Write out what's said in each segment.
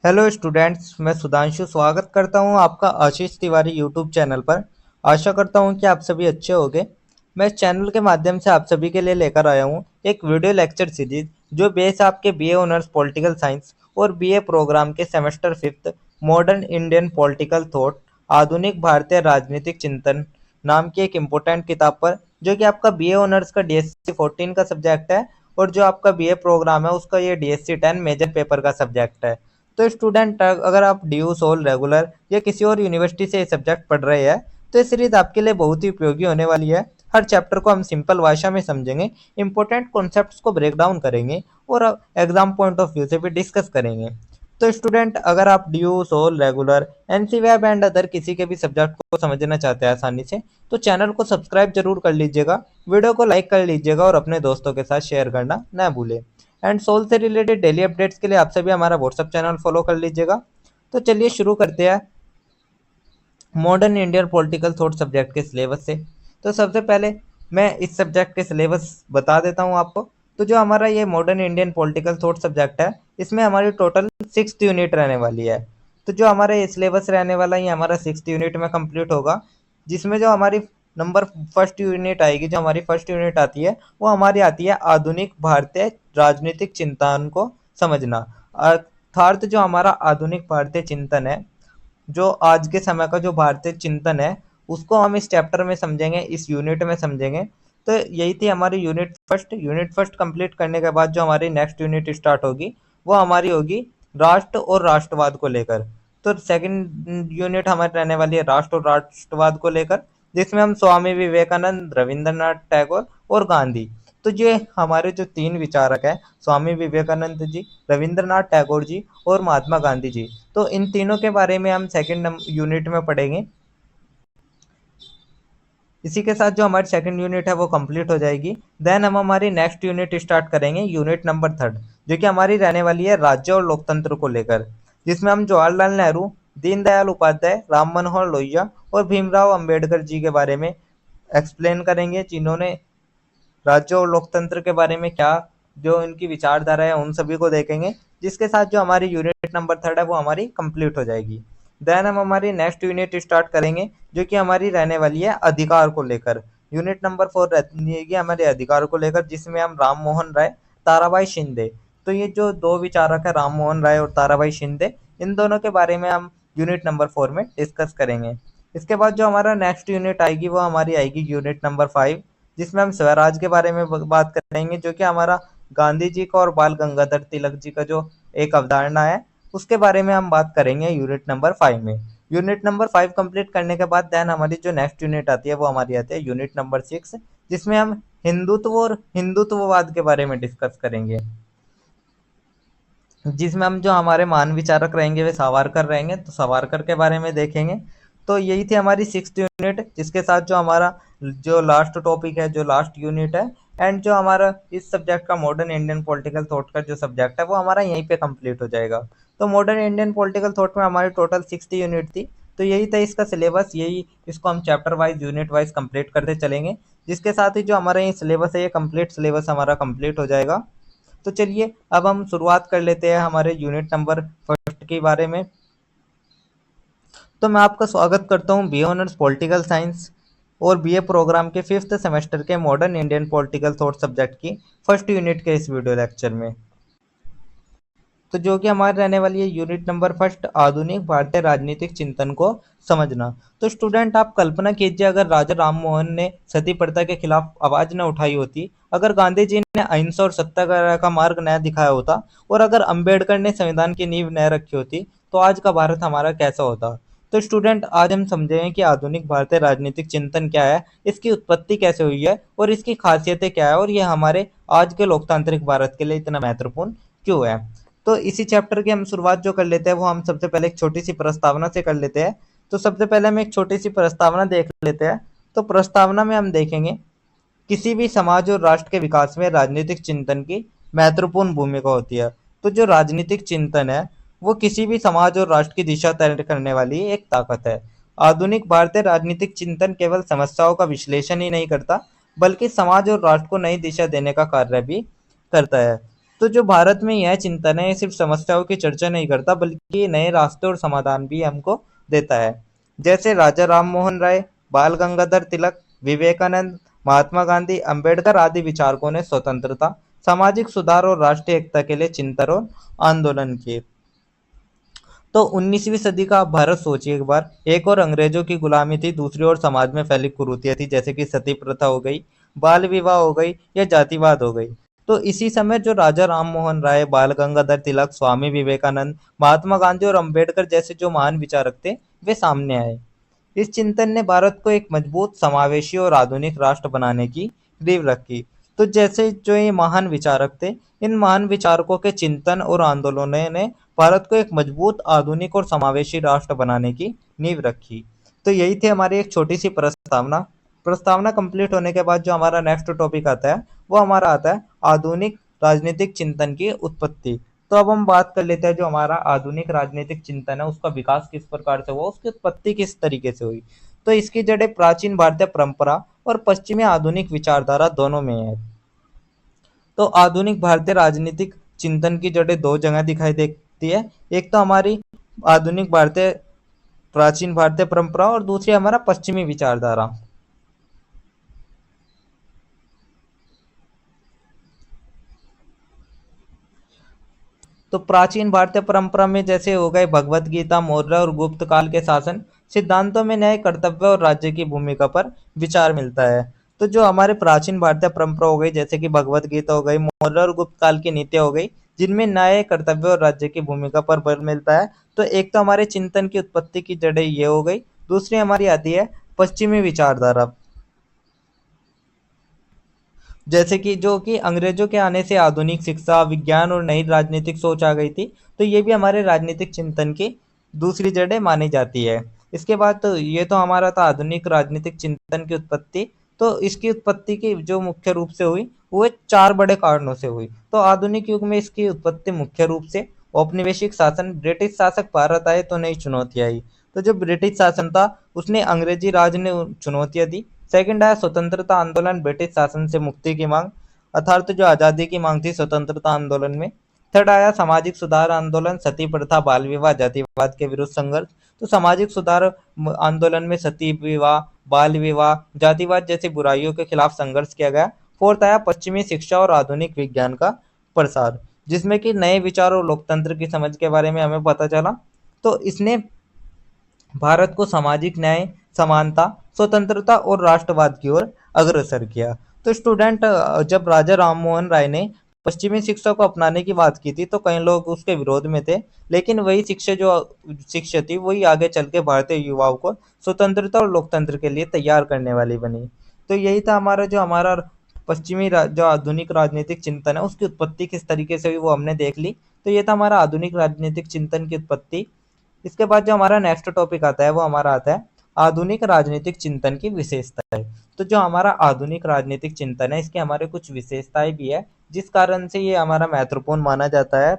Hello students, मैं सुधांशु स्वागत करता हूं आपका आशीष तिवारी यूट्यूब चैनल पर। आशा करता हूं कि आप सभी अच्छे होंगे। मैं इस चैनल के माध्यम से आप सभी के लिए लेकर आया हूं एक वीडियो लेक्चर सीरीज जो बेस आपके बीए ऑनर्स पॉलिटिकल साइंस और बीए प्रोग्राम के semester fifth modern Indian political thought आधुनिक भारतीय राजनीतिक चिंतन नाम की एक इम्पोर्टेंट किताब पर, जो कि आपका बीए ऑनर्स का डीएससी 14 का सब्जेक्ट है और जो आपका बीए प्रोग्राम है उसका ये डीएससी 10 मेजर पेपर का सब्जेक्ट है। तो स्टूडेंट, अगर आप ड्यू सोल रेगुलर या किसी और यूनिवर्सिटी से ये सब्जेक्ट पढ़ रहे हैं तो ये सीरीज आपके लिए बहुत ही उपयोगी होने वाली है। हर चैप्टर को हम सिंपल भाषा में समझेंगे, इंपॉर्टेंट कॉन्सेप्ट्स को ब्रेक डाउन करेंगे और एग्जाम पॉइंट ऑफ व्यू से भी डिस्कस करेंगे। तो स्टूडेंट, अगर आप ड्यू सोल रेगुलर एनसी वेब एंड अदर किसी के भी सब्जेक्ट को समझना चाहते हैं आसानी से, तो चैनल को सब्सक्राइब जरूर कर लीजिएगा, वीडियो को लाइक कर लीजिएगा और अपने दोस्तों के साथ शेयर करना ना भूलें। एंड सोल से रिलेटेड डेली अपडेट्स के लिए आप सभी हमारा व्हाट्सअप चैनल फॉलो कर लीजिएगा। तो चलिए शुरू करते हैं modern Indian political thought subject के सिलेबस से। तो सबसे पहले मैं इस सब्जेक्ट के सिलेबस बता देता हूँ आपको। तो जो हमारा ये modern Indian political thought subject है, इसमें हमारी टोटल 6th यूनिट रहने वाली है। तो जो हमारा ये सिलेबस रहने वाला है, ये हमारा 6th यूनिट में कंप्लीट होगा, जिसमें जो हमारी नंबर फर्स्ट यूनिट आएगी, जो हमारी फर्स्ट यूनिट आती है वो हमारी आती है आधुनिक भारतीय राजनीतिक चिंतन को समझना। अर्थात जो हमारा आधुनिक भारतीय चिंतन है, जो आज के समय का जो भारतीय चिंतन है, उसको हम इस चैप्टर में समझेंगे, इस यूनिट में समझेंगे। तो यही थी हमारी यूनिट फर्स्ट कंप्लीट करने के बाद जो हमारी नेक्स्ट यूनिट स्टार्ट होगी वो हमारी होगी राष्ट्र और राष्ट्रवाद को लेकर। तो सेकंड यूनिट हमारी रहने वाली है राष्ट्र और राष्ट्रवाद को लेकर, जिसमें हम स्वामी विवेकानंद, रविंद्रनाथ टैगोर और गांधी, तो ये हमारे जो तीन विचारक हैं, स्वामी विवेकानंद जी, रविंद्रनाथ टैगोर जी और महात्मा गांधी जी, तो इन तीनों के बारे में हम सेकंड यूनिट में पढ़ेंगे। इसी के साथ जो हमारी सेकंड यूनिट है वो कंप्लीट हो जाएगी। देन हम हमारी नेक्स्ट यूनिट स्टार्ट करेंगे, यूनिट नंबर थर्ड, जो कि हमारी रहने वाली है राज्य और लोकतंत्र को लेकर, जिसमें हम जवाहरलाल नेहरू, दीनदयाल उपाध्याय, राम मनोहर लोहिया और भीमराव अंबेडकर जी के बारे में एक्सप्लेन करेंगे, जिन्होंने राज्य और लोकतंत्र के बारे में क्या जो इनकी विचारधारा है उन सभी को देखेंगे। जिसके साथ जो हमारी यूनिट नंबर थर्ड है वो हमारी कंप्लीट हो जाएगी। देन हम हमारी नेक्स्ट यूनिट स्टार्ट करेंगे, जो कि हमारी रहने वाली है अधिकार को लेकर। यूनिट नंबर फोर रहती है हमारे अधिकार को लेकर, जिसमें हम राम मोहन राय, ताराबाई शिंदे, तो ये जो दो विचारक है राम मोहन राय और ताराबाई शिंदे, इन दोनों के बारे में हम यूनिट नंबर फोर में डिस्कस करेंगे। इसके बाद जो हमारा नेक्स्ट यूनिट आएगी वो हमारी आएगी यूनिट नंबर फाइव, जिसमें हम स्वराज के बारे में बात करेंगे, जो कि हमारा गांधी जी का और बाल गंगाधर तिलक जी का जो एक अवधारणा है उसके बारे में हम बात करेंगे यूनिट नंबर फाइव में। यूनिट नंबर फाइव कंप्लीट करने के बाद देन हमारी जो नेक्स्ट यूनिट आती है वो हमारी आती है यूनिट नंबर सिक्स, जिसमें हम हिंदुत्व और हिंदुत्ववाद के बारे में डिस्कस करेंगे, जिसमें हम जो हमारे महान विचारक रहेंगे वे सावरकर रहेंगे, तो सावरकर के बारे में देखेंगे। तो यही थी हमारी सिक्स्थ यूनिट, जिसके साथ जो हमारा जो लास्ट टॉपिक है, जो लास्ट यूनिट है, एंड जो हमारा इस सब्जेक्ट का मॉडर्न इंडियन पॉलिटिकल थॉट का जो सब्जेक्ट है वो हमारा यहीं पे कंप्लीट हो जाएगा। तो मॉडर्न इंडियन पॉलिटिकल थॉट में हमारी टोटल 60 यूनिट थी। तो यही था इसका सिलेबस, यही इसको हम chapter wise unit wise complete करते चलेंगे, जिसके साथ ही जो हमारा ये सिलेबस है, ये कंप्लीट सिलेबस हमारा कंप्लीट हो जाएगा। तो चलिए अब हम शुरुआत कर लेते हैं हमारे यूनिट नंबर फर्स्ट के बारे में। तो मैं आपका स्वागत करता हूं बीए ऑनर्स पॉलिटिकल साइंस और बीए प्रोग्राम के फिफ्थ सेमेस्टर के modern Indian political thought subject की फर्स्ट यूनिट के इस वीडियो लेक्चर में। तो जो कि हमारी रहने वाली है यूनिट नंबर फर्स्ट, आधुनिक भारतीय राजनीतिक चिंतन को समझना। तो स्टूडेंट, आप कल्पना कीजिए अगर राजा राम मोहन ने सती प्रथा के खिलाफ आवाज न उठाई होती, अगर गांधी जी ने अहिंसा और सत्याग्रह का मार्ग न दिखाया होता, और अगर अंबेडकर ने संविधान की नींव न रखी होती, तो आज का भारत हमारा कैसा होता। तो स्टूडेंट, आज हम समझेंगे कि आधुनिक भारतीय राजनीतिक चिंतन क्या है, इसकी उत्पत्ति कैसे हुई है और इसकी खासियतें क्या है, और यह हमारे आज के लोकतांत्रिक भारत के लिए इतना महत्वपूर्ण क्यों है। तो इसी चैप्टर की हम शुरुआत जो कर लेते हैं वो हम सबसे पहले एक छोटी सी प्रस्तावना से कर लेते हैं। तो सबसे पहले हम एक छोटी सी प्रस्तावना देख लेते हैं। तो प्रस्तावना में हम देखेंगे, किसी भी समाज और राष्ट्र के विकास में राजनीतिक चिंतन की महत्वपूर्ण भूमिका होती है। तो जो राजनीतिक चिंतन है वो किसी भी समाज और राष्ट्र की दिशा तय करने वाली एक ताकत है। आधुनिक भारतीय राजनीतिक चिंतन केवल समस्याओं का विश्लेषण ही नहीं करता, बल्कि समाज और राष्ट्र को नई दिशा देने का कार्य भी करता है। तो जो भारत में यह चिंतन है, ये सिर्फ समस्याओं की चर्चा नहीं करता, बल्कि ये नए रास्ते और समाधान भी हमको देता है। जैसे राजा राम मोहन राय, बाल गंगाधर तिलक, विवेकानंद, महात्मा गांधी, अंबेडकर आदि विचारकों ने स्वतंत्रता, सामाजिक सुधार और राष्ट्रीय एकता के लिए चिंतन और आंदोलन किए। तो 19वीं सदी का आप भारत सोचिए एक बार, एक और अंग्रेजों की गुलामी थी, दूसरी ओर समाज में फैली कुरीतियां थी, जैसे कि सती प्रथा हो गई, बाल विवाह हो गई या जातिवाद हो गई। तो इसी समय जो राजा राम मोहन राय, बाल गंगाधर तिलक, स्वामी विवेकानंद, महात्मा गांधी और अंबेडकर जैसे जो महान विचारक थे, वे सामने आए। इस चिंतन ने भारत को एक मजबूत, समावेशी और आधुनिक राष्ट्र बनाने की नींव रखी। तो जैसे जो ये महान विचारक थे, इन महान विचारकों के चिंतन और आंदोलनों ने भारत को एक मजबूत, आधुनिक और समावेशी राष्ट्र बनाने की नींव रखी। तो यही थी हमारी एक छोटी सी प्रस्तावना। प्रस्तावना कंप्लीट होने के बाद जो हमारा नेक्स्ट टॉपिक आता है, वो हमारा आता है आधुनिक राजनीतिक चिंतन की उत्पत्ति। तो अब हम बात कर लेते हैं जो हमारा आधुनिक राजनीतिक चिंतन है, उसका विकास किस प्रकार से हुआ, उसकी उत्पत्ति किस तरीके से हुई। तो इसकी जड़ें प्राचीन भारतीय परंपरा और पश्चिमी आधुनिक विचारधारा दोनों में है। तो आधुनिक भारतीय राजनीतिक चिंतन की जड़ें दो जगह दिखाई देती है। एक तो हमारी आधुनिक भारतीय प्राचीन भारतीय परंपरा और दूसरी हमारा पश्चिमी विचारधारा। तो प्राचीन भारतीय परंपरा में जैसे हो गए भगवत गीता, मौर्य और गुप्त काल के शासन सिद्धांतों में न्याय, कर्तव्य और राज्य की भूमिका पर विचार मिलता है। तो जो हमारे प्राचीन भारतीय परंपरा हो गई, जैसे कि भगवत गीता हो गई, मौर्य और गुप्त काल की नीतियां हो गई, जिनमें न्याय, कर्तव्य और राज्य की भूमिका पर बल मिलता है। तो एक तो हमारे चिंतन की उत्पत्ति की जड़ें ये हो गई, दूसरी हमारी आती है पश्चिमी विचारधारा। जैसे कि जो कि अंग्रेजों के आने से आधुनिक शिक्षा, विज्ञान और नई राजनीतिक सोच आ गई थी। तो ये भी हमारे राजनीतिक चिंतन की दूसरी जड़ें मानी जाती है। इसके बाद तो ये तो हमारा था आधुनिक राजनीतिक चिंतन की उत्पत्ति। तो इसकी उत्पत्ति की जो मुख्य रूप से हुई, वो चार बड़े कारणों से हुई। तो आधुनिक युग में इसकी उत्पत्ति मुख्य रूप से औपनिवेशिक शासन, ब्रिटिश शासक भारत आए तो नई चुनौती आई। तो जो ब्रिटिश शासन था, उसने अंग्रेजी राज ने चुनौतियां दी। सेकंड आया स्वतंत्रता आंदोलन, ब्रिटिश शासन से मुक्ति की मांग, अर्थात जो आज़ादी की मांग थी स्वतंत्रता आंदोलन में। थर्ड आया सामाजिक सुधार आंदोलन, सती प्रथा, बाल विवाह, जातिवाद के विरुद्ध संघर्ष। तो सामाजिक सुधार आंदोलन में सती विवाह, बाल विवाह, जातिवाद जैसी बुराइयों के खिलाफ संघर्ष किया गया। फोर्थ आया पश्चिमी शिक्षा और आधुनिक विज्ञान का प्रसार, जिसमें कि नए विचार और लोकतंत्र की समझ के बारे में हमें पता चला। तो इसने भारत को सामाजिक न्याय, समानता, स्वतंत्रता और राष्ट्रवाद की ओर अग्रसर किया। तो स्टूडेंट, जब राजा राममोहन राय ने पश्चिमी शिक्षा को अपनाने की बात की थी, तो कई लोग उसके विरोध में थे। लेकिन वही शिक्षा थी, वही आगे चल के भारतीय युवाओं को स्वतंत्रता और लोकतंत्र के लिए तैयार करने वाली बनी। तो यही था हमारा जो आधुनिक राजनीतिक चिंतन है, उसकी उत्पत्ति किस तरीके से हुई, वो हमने देख ली। तो ये था हमारा आधुनिक राजनीतिक चिंतन की उत्पत्ति। इसके बाद जो हमारा नेक्स्ट टॉपिक आता है, वो हमारा आता है आधुनिक राजनीतिक चिंतन की विशेषताएं। तो जो हमारा आधुनिक राजनीतिक चिंतन है, इसके हमारे कुछ विशेषताएं भी है, जिस कारण से ये हमारा महत्वपूर्ण माना जाता है।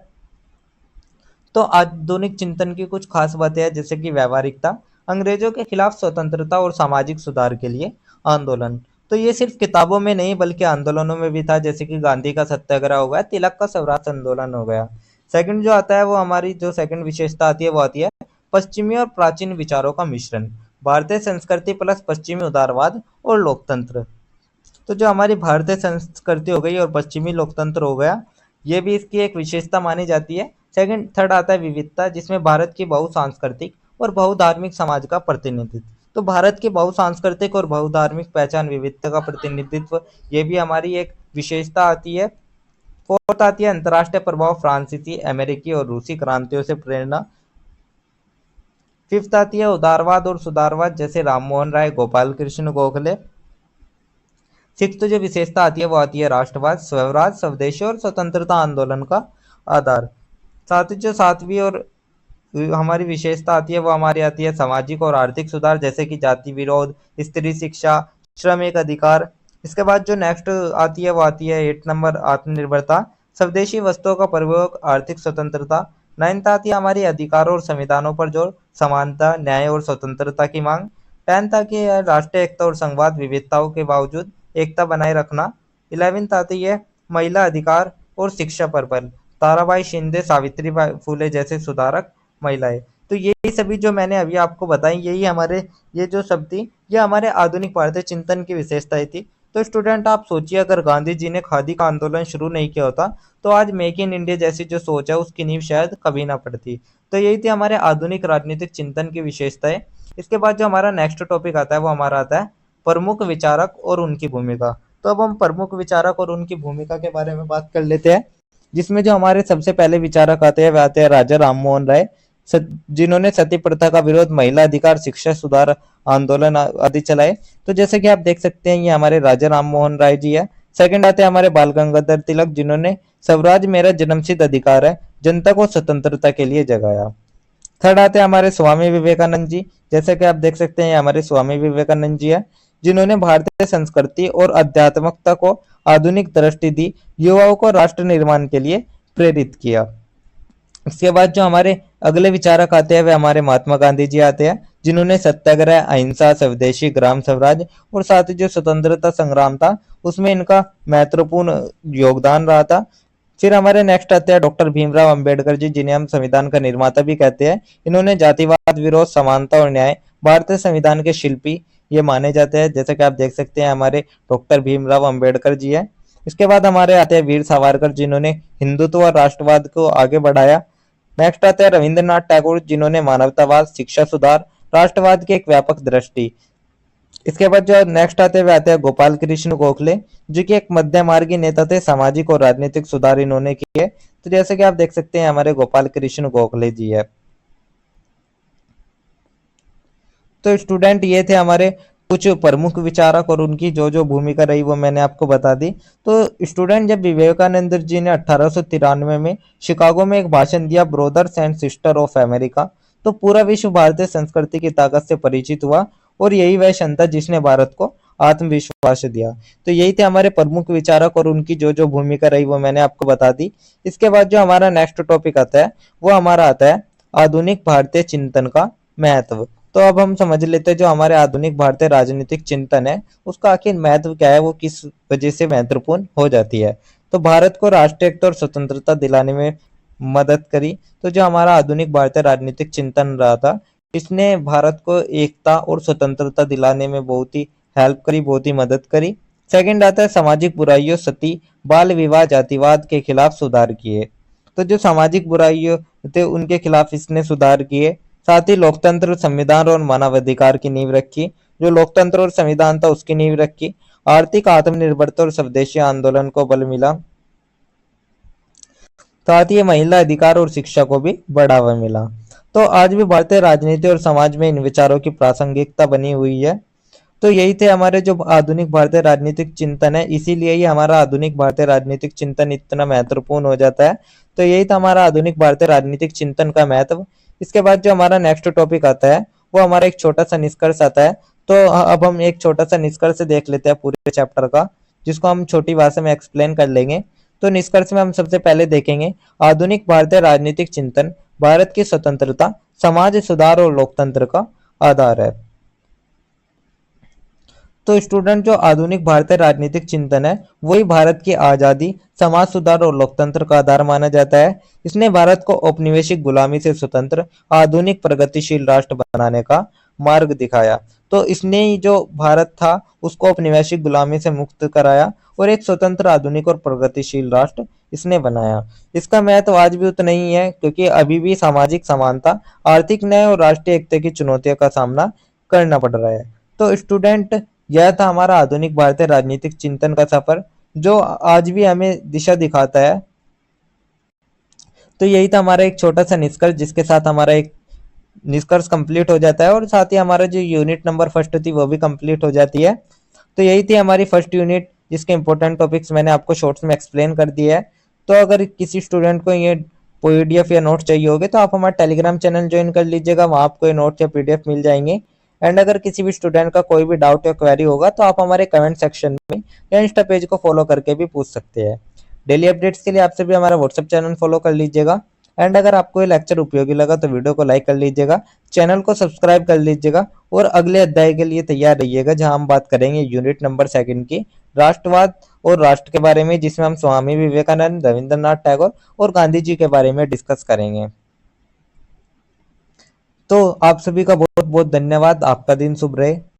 तो आधुनिक चिंतन की कुछ खास बातें हैं, जैसे कि व्यावहारिकता, अंग्रेजों के खिलाफ स्वतंत्रता और सामाजिक सुधार के लिए आंदोलन। तो ये सिर्फ किताबों में नहीं बल्कि आंदोलनों में भी था, जैसे कि गांधी का सत्याग्रह हो गया, तिलक का स्वराज आंदोलन हो गया। सेकंड जो आता है, वो हमारी जो सेकंड विशेषता आती है, वो आती है पश्चिमी और प्राचीन विचारों का मिश्रण, भारतीय संस्कृति प्लस पश्चिमी उदारवाद और लोकतंत्र। तो जो हमारी भारतीय संस्कृति हो गई और पश्चिमी लोकतंत्र हो गया, ये भी इसकी एक विशेषता मानी जाती है। सेकंड थर्ड आता है विविधता, जिसमें भारत की बहुसांस्कृतिक और बहुधार्मिक समाज का प्रतिनिधित्व। तो भारत की बहुसांस्कृतिक और बहुधार्मिक पहचान, विविधता का प्रतिनिधित्व, ये भी हमारी एक विशेषता आती है। फोर्थ आती है अंतर्राष्ट्रीय प्रभाव, फ्रांसीसी, अमेरिकी और रूसी क्रांतियों से प्रेरणा। फिफ्थ आती है उदारवाद और सुधारवाद, जैसे राममोहन राय, गोपाल कृष्ण गोखले। सिक्स्थ जो विशेषता आती है, वो आती है राष्ट्रवाद, स्वराज, स्वदेशी और स्वतंत्रता आंदोलन का आधार। साथ ही जो सातवीं और हमारी विशेषता आती है, वो हमारी आती है सामाजिक और आर्थिक सुधार, जैसे कि जाति विरोध, स्त्री शिक्षा, श्रमिक अधिकार। इसके बाद जो नेक्स्ट आती है, वो आती है 8 नंबर आत्मनिर्भरता, स्वदेशी वस्तुओं का प्रयोग, आर्थिक स्वतंत्रता। नाइन्थ आती है हमारी अधिकारों और संविधानों पर जोर, समानता, न्याय और स्वतंत्रता की मांग। टेंथ आती है राष्ट्रीय एकता और संघवाद, विविधताओं के बावजूद एकता बनाए रखना। 11th आती है महिला अधिकार, और शिक्षा पर बल, ताराबाई शिंदे, सावित्रीबाई फुले जैसे सुधारक महिलाएं। तो यही सभी जो मैंने अभी आपको बताई, यही हमारे ये जो सब थी, ये हमारे आधुनिक भारतीय चिंतन की विशेषताएं थी। तो स्टूडेंट आप सोचिए, अगर गांधी जी ने खादी का आंदोलन शुरू नहीं किया होता तो आज मेक इन इंडिया जैसी जो सोच है उसकी नींव शायद कभी ना पड़ती। तो यही थी हमारे आधुनिक राजनीतिक चिंतन की विशेषताएं। इसके बाद जो हमारा नेक्स्ट टॉपिक आता है वो हमारा आता है प्रमुख विचारक और उनकी भूमिका। तो अब हम प्रमुख विचारक और उनकी भूमिका के बारे में बात कर लेते हैं, जिसमें जो हमारे सबसे पहले विचारक आते हैं वे आते हैं राजा राम मोहन राय, जिन्होंने सती प्रथा का विरोध, महिला अधिकार, शिक्षा सुधार आंदोलन आदि चलाए। तो जैसे कि आप देख सकते हैं ये हमारे राजा राम मोहन राय जी है। सेकंड आते हैं हमारे बाल गंगाधर तिलक, जिन्होंने स्वराज मेरा जन्मसिद्ध अधिकार है, जनता को स्वतंत्रता के लिए जगाया। थर्ड आते हैं हमारे स्वामी विवेकानंद जी। जैसे कि आप देख सकते हैं हमारे स्वामी विवेकानंद जी है, जिन्होंने भारतीय संस्कृति और आध्यात्मिकता को आधुनिक दृष्टि दी, युवाओं को राष्ट्र निर्माण के लिए प्रेरित किया। इसके बाद जो हमारे अगले विचारक आते हैं वे हमारे महात्मा गांधी जी आते हैं, जिन्होंने सत्याग्रह, अहिंसा, स्वदेशी, ग्राम स्वराज और साथ ही जो स्वतंत्रता संग्राम था उसमें इनका महत्वपूर्ण योगदान रहा था। फिर हमारे नेक्स्ट आते हैं डॉक्टर भीमराव अंबेडकर जी, जिन्हें हम संविधान का निर्माता भी कहते हैं। इन्होंने जातिवाद, विरोध, समानता और न्याय, भारतीय संविधान के शिल्पी ये माने जाते हैं। जैसे कि आप देख सकते हैं हमारे डॉक्टर भीमराव अंबेडकर जी है। इसके बाद हमारे आते हैं वीर सावरकर, जिन्होंने हिंदुत्व और राष्ट्रवाद को आगे बढ़ाया। नेक्स्ट आते हैं रविंद्रनाथ टैगोर, जिन्होंने मानवतावाद, शिक्षा सुधार, राष्ट्रवाद की एक व्यापक दृष्टि। इसके बाद जो नेक्स्ट आते हुए आते हैं गोपाल कृष्ण गोखले, जो कि एक मध्य मार्गी नेता थे, सामाजिक और राजनीतिक सुधार इन्होंने किए। तो जैसे कि आप देख सकते हैं हमारे गोपाल कृष्ण गोखले जी है। तो स्टूडेंट ये थे हमारे कुछ प्रमुख विचारक और उनकी जो जो भूमिका रही वो मैंने आपको बता दी। तो स्टूडेंट जब विवेकानंद जी ने 1893 में शिकागो में एक भाषण दिया, brothers and sister of America, तो पूरा विश्व भारतीय संस्कृति की ताकत से परिचित हुआ और यही वह क्षण था जिसने भारत को आत्मविश्वास दिया। तो यही थे हमारे प्रमुख विचारक और उनकी जो जो भूमिका रही वो मैंने आपको बता दी। इसके बाद जो हमारा नेक्स्ट टॉपिक आता है वो हमारा आता है आधुनिक भारतीय चिंतन का महत्व। तो अब हम समझ लेते हैं जो हमारे आधुनिक भारतीय राजनीतिक चिंतन है उसका आखिर महत्व क्या है, वो किस वजह से महत्वपूर्ण हो जाती है। तो भारत को राष्ट्रीय एकता और स्वतंत्रता दिलाने में मदद करी। तो जो हमारा आधुनिक भारतीय राजनीतिक चिंतन रहा था, इसने भारत को एकता और स्वतंत्रता दिलाने में बहुत ही हेल्प करी, बहुत ही मदद करी। सेकंड आता है सामाजिक बुराइयों, सती, बाल विवाह, जातिवाद के खिलाफ सुधार किए। तो जो सामाजिक बुराइयों थे उनके खिलाफ इसने सुधार किए। साथ ही लोकतंत्र, संविधान और मानवाधिकार की नींव रखी। जो लोकतंत्र और संविधान था उसकी नींव रखी। आर्थिक आत्मनिर्भरता और स्वदेशी आंदोलन को बल मिला। साथ ही महिला अधिकार और शिक्षा को भी बढ़ावा मिला। तो आज भी भारतीय राजनीति और समाज में इन विचारों की प्रासंगिकता बनी हुई है। तो यही थे हमारे जो आधुनिक भारतीय राजनीतिक चिंतन है, इसीलिए ही हमारा आधुनिक भारतीय राजनीतिक चिंतन इतना महत्वपूर्ण हो जाता है। तो यही था हमारा आधुनिक भारतीय राजनीतिक चिंतन का महत्व। इसके बाद जो हमारा नेक्स्ट टॉपिक आता है वो हमारा एक छोटा सा निष्कर्ष आता है। तो अब हम एक छोटा सा निष्कर्ष देख लेते हैं पूरे चैप्टर का, जिसको हम छोटी भाषा में एक्सप्लेन कर लेंगे। तो निष्कर्ष में हम सबसे पहले देखेंगे आधुनिक भारतीय राजनीतिक चिंतन भारत की स्वतंत्रता, समाज सुधार और लोकतंत्र का आधार है। तो स्टूडेंट जो आधुनिक भारतीय राजनीतिक चिंतन है वही भारत की आजादी, समाज सुधार और लोकतंत्र का आधार माना जाता है। इसने भारत को औपनिवेशिक गुलामी से स्वतंत्र, आधुनिक प्रगतिशील राष्ट्र बनाने का मार्ग दिखाया। तो इसने ही जो भारत था उसको औपनिवेशिक गुलामी से मुक्त कराया और एक स्वतंत्र, आधुनिक और प्रगतिशील राष्ट्र इसने बनाया। इसका महत्व आज भी उतना ही है, क्योंकि अभी भी सामाजिक समानता, आर्थिक न्याय और राष्ट्रीय एकता की चुनौतियों का सामना करना पड़ रहा है। तो स्टूडेंट यह था हमारा आधुनिक भारतीय राजनीतिक चिंतन का सफर, जो आज भी हमें दिशा दिखाता है। तो यही था हमारा एक छोटा सा निष्कर्ष, जिसके साथ हमारा एक निष्कर्ष कंप्लीट हो जाता है और साथ ही हमारा जो यूनिट नंबर फर्स्ट थी वो भी कंप्लीट हो जाती है। तो यही थी हमारी फर्स्ट यूनिट, जिसके इंपॉर्टेंट टॉपिक्स मैंने आपको शॉर्ट्स में एक्सप्लेन कर दिया है। तो अगर किसी स्टूडेंट को ये पीडीएफ या नोट चाहिए होगे तो आप हमारा टेलीग्राम चैनल ज्वाइन कर लीजिएगा, वहाँ आपको ये नोट या पीडीएफ मिल जाएंगे। एंड अगर किसी भी स्टूडेंट का कोई भी डाउट या क्वेरी होगा तो आप हमारे कमेंट सेक्शन में या इंस्टा पेज को फॉलो करके भी पूछ सकते हैं। डेली अपडेट्स के लिए आपसे भी हमारा व्हाट्सएप चैनल फॉलो कर लीजिएगा। एंड अगर आपको ये लेक्चर उपयोगी लगा तो वीडियो को लाइक कर लीजिएगा, चैनल को सब्सक्राइब कर लीजिएगा और अगले अध्याय के लिए तैयार रहिएगा, जहां हम बात करेंगे यूनिट नंबर सेकंड की राष्ट्रवाद और राष्ट्र के बारे में, जिसमें हम स्वामी विवेकानंद, रविंद्रनाथ टैगोर और गांधी जी के बारे में डिस्कस करेंगे। तो आप सभी का बहुत बहुत धन्यवाद। आपका दिन शुभ रहे।